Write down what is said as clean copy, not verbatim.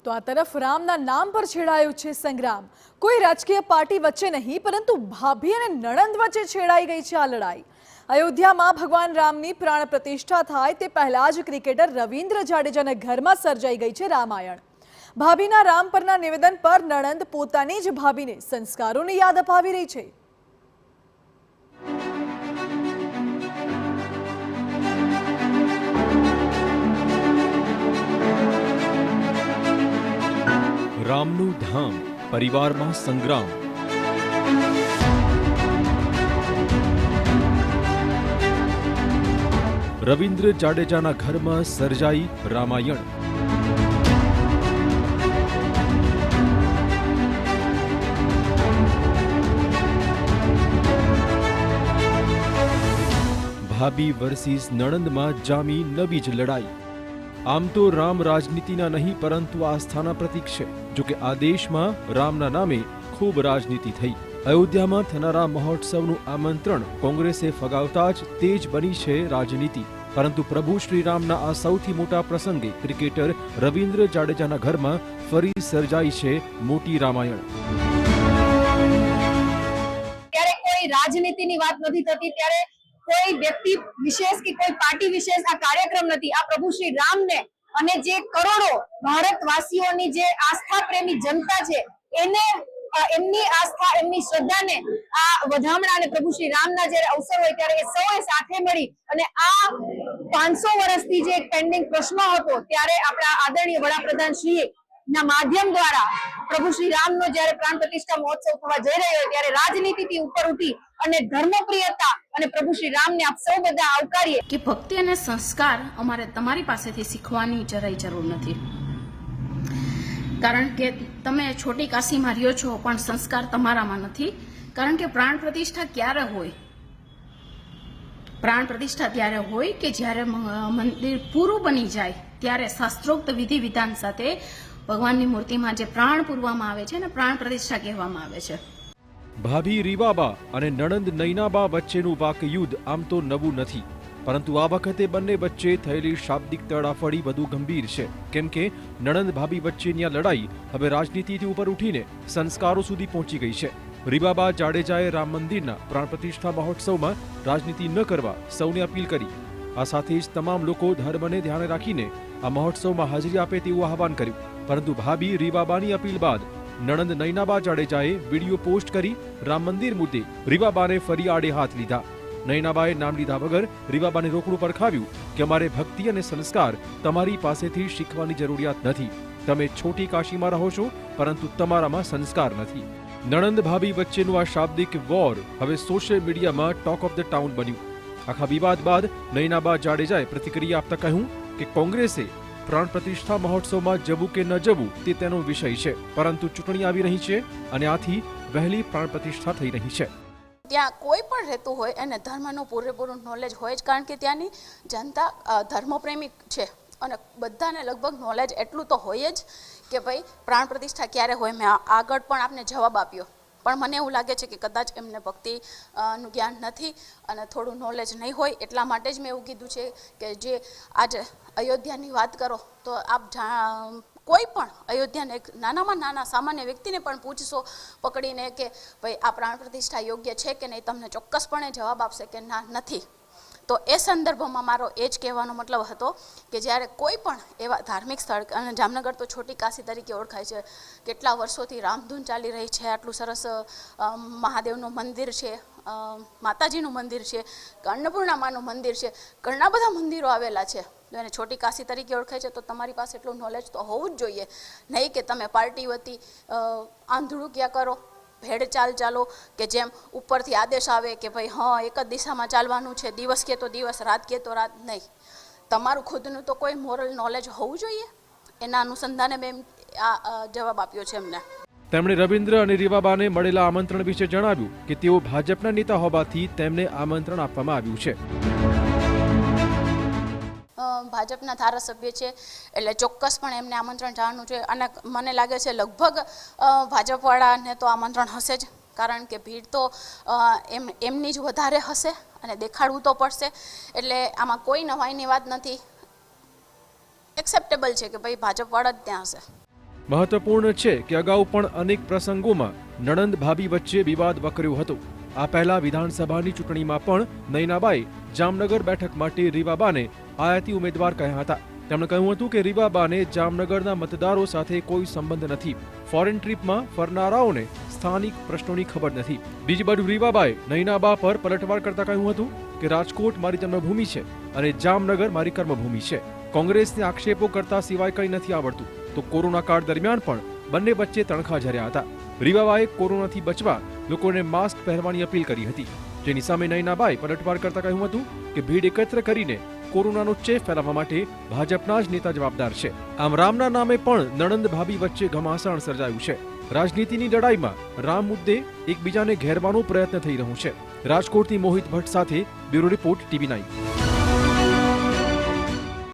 તો આ તરફ રામના નામ પર છેડાયો છે સંગ્રામ। કોઈ રાજકીય પાર્ટી વચ્ચે નહીં પરંતુ ભાભી અને નણંદ વચ્ચે છેડાઈ ગઈ છે આ લડાઈ। અયોધ્યામાં ભગવાન રામની પ્રાણ પ્રતિષ્ઠા થાય તે પહેલા જ ક્રિકેટર રવિન્દ્ર જાડેજાના ઘરમાં સર્જાઈ ગઈ છે રામાયણ। ભાભીના રામ પરના નિવેદન પર નણંદ પોતાની જ ભાભીને સંસ્કારોની યાદ અપાવી રહી છે। રામનું ધામ પરિવારમાં સંગ્રામ। રવિન્દ્ર જાડેજાના ઘરમાં સર્જાઈ રામાયણ। ભાભી વર્સિસ નણંદમાં જામી નવી જ લડાઈ। આમ તો રામ રાજનીતિના નહીં પરંતુ આસ્થાના પ્રતીક છે। જો કે આ દેશમાં રામના નામે ખૂબ રાજનીતિ થઈ। અયોધ્યામાં થનારા મહોત્સવનું આમંત્રણ કોંગ્રેસે ફગાવતા જ તેજ બની છે રાજનીતિ। પરંતુ પ્રભુ શ્રી રામના આ સૌથી મોટા પ્રસંગે ક્રિકેટર રવિન્દ્ર જાડેજાના ઘરમાં ફરી સર્જાઈ છે મોટી રામાયણ। ત્યારે કોઈ રાજનીતિની વાત નથી થતી, ત્યારે કોઈ વ્યક્તિ વિશેષ કે કોઈ પાર્ટી વિશેષ આ કાર્યક્રમ નથી। આ પ્રભુ શ્રી રામને અને જે કરોડો ભારતવાસીઓની જે આસ્થા પ્રેમી જનતા છે એને એમની આસ્થા એમની શ્રદ્ધાને આ વધામણા અને પ્રભુ શ્રી રામના જ્યારે અવસર હોય ત્યારે એ સૌએ સાથે મળી અને આ 500 વર્ષથી જે પેન્ડિંગ પ્રશ્ન હતો ત્યારે આપણા આદરણીય વડાપ્રધાન શ્રી ના માધ્યમ દ્વારા પ્રભુ શ્રી રામનો જ્યારે પ્રાણ પ્રતિષ્ઠા મહોત્સવ થવા જઈ રહ્યો હોય ત્યારે રાજનીતિથી ઉપર ઉઠી અને ધર્મપ્રિયતા અને પ્રભુ શ્રી રામને આપ સૌ બધા આવકારીએ કે ભક્તિ અને સંસ્કાર અમારે તમારી પાસેથી શીખવાની જરાય જરૂર નથી। કારણ કે તમે છોટી કાશીમાં રહ્યો છો પણ સંસ્કાર તમારામાં નથી। કારણ કે પ્રાણ પ્રતિષ્ઠા ક્યારે હોય? પ્રાણ પ્રતિષ્ઠા ત્યારે હોય કે જ્યારે મંદિર પૂરું બની જાય ત્યારે શાસ્ત્રોક્ત વિધિ વિધાન સાથે ભગવાનની મૂર્તિમાં જે પ્રાણ પૂરવામાં આવે છે ને પ્રાણ પ્રતિષ્ઠા કહેવામાં આવે છે। ભાભી રીવાબા અને નણંદ નૈનાબા વચ્ચેનું વાકયુદ્ધ આમ તો નવું નથી, પરંતુ આ વખતે બંને વચ્ચે થયેલી શાબ્દિક તડાફડી વધુ ગંભીર છે। કેમ કે નણંદ ભાભી વચ્ચેની આ લડાઈ હવે રાજનીતિથી ઉપર ઉઠીને સંસ્કારો સુધી પહોંચી ગઈ છે। રીવાબા જાડેજાએ રામ મંદિરના પ્રાણ પ્રતિષ્ઠા મહોત્સવમાં રાજનીતિ ન કરવા સૌને અપીલ કરી। આ સાથે જ તમામ લોકો ધર્મને ધ્યાને રાખીને આ મહોત્સવમાં હાજરી આપે તેવું આહવાન કર્યું। પરંતુ ભાભી રીવાબાની અપીલ બાદ નણંદ નૈનાબા જાડેજાએ વિડીયો પોસ્ટ કરી રામ મંદિર મુદ્દે રીવાબાને ફરી આડે હાથ લીધા। નૈનાબાએ નામ લીધા વગર રીવાબાને રોકડું પરખાવ્યું કે અમારે ભક્તિ અને સંસ્કાર તમારી પાસેથી શીખવાની જરૂરિયાત નથી। તમે છોટી કાશીમાં રહો છો પરંતુ તમારામાં સંસ્કાર નથી। નણંદ ભાભી વચ્ચેનું આ શાબ્દિક વોર હવે સોશિયલ મીડિયામાં ટોક ઓફ ધ ટાઉન બન્યું। આખા વિવાદ બાદ નૈનાબા જાડેજાએ પ્રતિક્રિયા આપતા કહ્યું કે કોંગ્રેસે પ્રાણ પ્રતિષ્ઠા મહોત્સવમાં જવું કે ન જવું તે તેનો વિષય છે, પરંતુ ચૂંટણી આવી રહી છે અને આથી વહેલી પ્રાણ પ્રતિષ્ઠા થઈ રહી છે। ત્યાં કોઈ પણ રહેતું હોય એને ધર્મનું પૂરેપૂરું નોલેજ હોય જ, કારણ કે ત્યાંની જનતા ધર્મપ્રેમી છે અને બધાને લગભગ નોલેજ એટલું તો હોય જ કે ભાઈ પ્રાણ પ્રતિષ્ઠા ક્યારે હોય। મેં આગળ પણ આપને જવાબ આપ્યો, પણ મને એવું લાગે છે કે કદાચ એમને ભક્તિનું જ્ઞાન નથી અને થોડું નોલેજ નહીં હોય, એટલા માટે જ મેં એવું કીધું છે કે જે આજે અયોધ્યાની વાત કરો તો આપ કોઈ પણ અયોધ્યાને એક નાનામાં નાના સામાન્ય વ્યક્તિને પણ પૂછશો પકડીને કે ભાઈ આ પ્રાણ પ્રતિષ્ઠા યોગ્ય છે કે નહીં, તમને ચોક્કસપણે જવાબ આપશે કે ના નથી। તો એ સંદર્ભમાં મારો એ જ કહેવાનો મતલબ હતો કે જ્યારે કોઈ પણ એવા ધાર્મિક સ્થળ, અને જામનગર તો છોટી કાશી તરીકે ઓળખાય છે, કેટલા વર્ષોથી રામધૂન ચાલી રહી છે, આટલું સરસ મહાદેવનું મંદિર છે, માતાજીનું મંદિર છે, અન્નપૂર્ણામાનું મંદિર છે, ઘણા બધા મંદિરો આવેલા છે, એને છોટી કાશી તરીકે ઓળખાય છે, તો તમારી પાસે એટલું નોલેજ તો હોવું જ જોઈએ। નહીં કે તમે પાર્ટી વતી આંધળું ક્યાં કરો, ભેડ ચાલો કે જેમ ઉપરથી આદેશ આવે કે ભાઈ હા એક જ દિશામાં ચાલવાનું છે, દિવસ કે તો દિવસ, રાત કે તો રાત નહીં। તમારું ખુદનું તો કોઈ મોરલ નોલેજ હોવું જોઈએ। એના અનુસંધાને મેં આ જવાબ આપ્યો છે એમને। તેમણે રવિન્દ્ર અને રીવાબાને મળેલા આમંત્રણ વિશે જણાવ્યું કે તેઓ ભાજપના નેતા હોવાથી તેમને આમંત્રણ આપવામાં આવ્યું છે। ભાજપના ધારાસભ્ય છે એટલે ચોક્કસપણે એમને આમંત્રણ જવાનું છે અને મને લાગે છે લગભગ ભાજપવાળાને તો આમંત્રણ હશે જ, કારણ કે ભીડ તો એમની જ વધારે હશે અને દેખાડવું તો પડશે, એટલે આમાં કોઈ નવાઈની વાત નથી। એક્સેપ્ટેબલ છે કે ભાઈ ભાજપવાળા જ ત્યાં હશે। મહત્વપૂર્ણ છે કે અગાઉ પણ અનેક પ્રસંગોમાં નણંદ ભાભી વચ્ચે વિવાદ વકર્યો હતો. આ પહેલા વિધાનસભાની ચૂંટણીમાં પણ નયનાબાએ જામનગર બેઠક માટે રીવાબાને આયાતી ઉમેદવાર કહ્યા હતા. તેમણે કહ્યું હતું કે રીવાબાને જામનગરના મતદારો સાથે કોઈ સંબંધ નથી. ફોરેન ટ્રીપમાં ફરનારાઓને સ્થાનિક પ્રશ્નોની ખબર નથી. બીજી બાજુ રીવાબાએ નયનાબા પર પલટવાર કરતા કહ્યું હતું કે રાજકોટ મારી જન્મભૂમિ છે અને જામનગર મારી કર્મભૂમિ છે. કોંગ્રેસને આક્ષેપો કરતા સિવાય કંઈ નથી આવડતું. તો કોરોના કાળ દરમિયાન પણ બંને વચ્ચે તણખા ઝર્યા હતા. રીવાબાએ કોરોનાથી બચવા લોકોને માસ્ક પહેરવાની અપીલ કરી હતી, જેની સામે નયનાબાએ પલટવાર કરતા કહ્યું હતું કે ભીડ એકત્ર કરીને કોરોનાનો ચેપ ફેલાવવા માટે ભાજપના જ નેતા જવાબદાર છે. આમ રામના નામે પણ નણંદ ભાભી વચ્ચે ઘમાસાણ સર્જાયું છે. રાજનીતિની લડાઈમાં રામ મુદ્દે એકબીજાને ઘેરવાનો પ્રયત્ન થઈ રહ્યો છે. રાજકોટથી મોહિત ભટ્ટ સાથે બ્યુરો રિપોર્ટ TV9.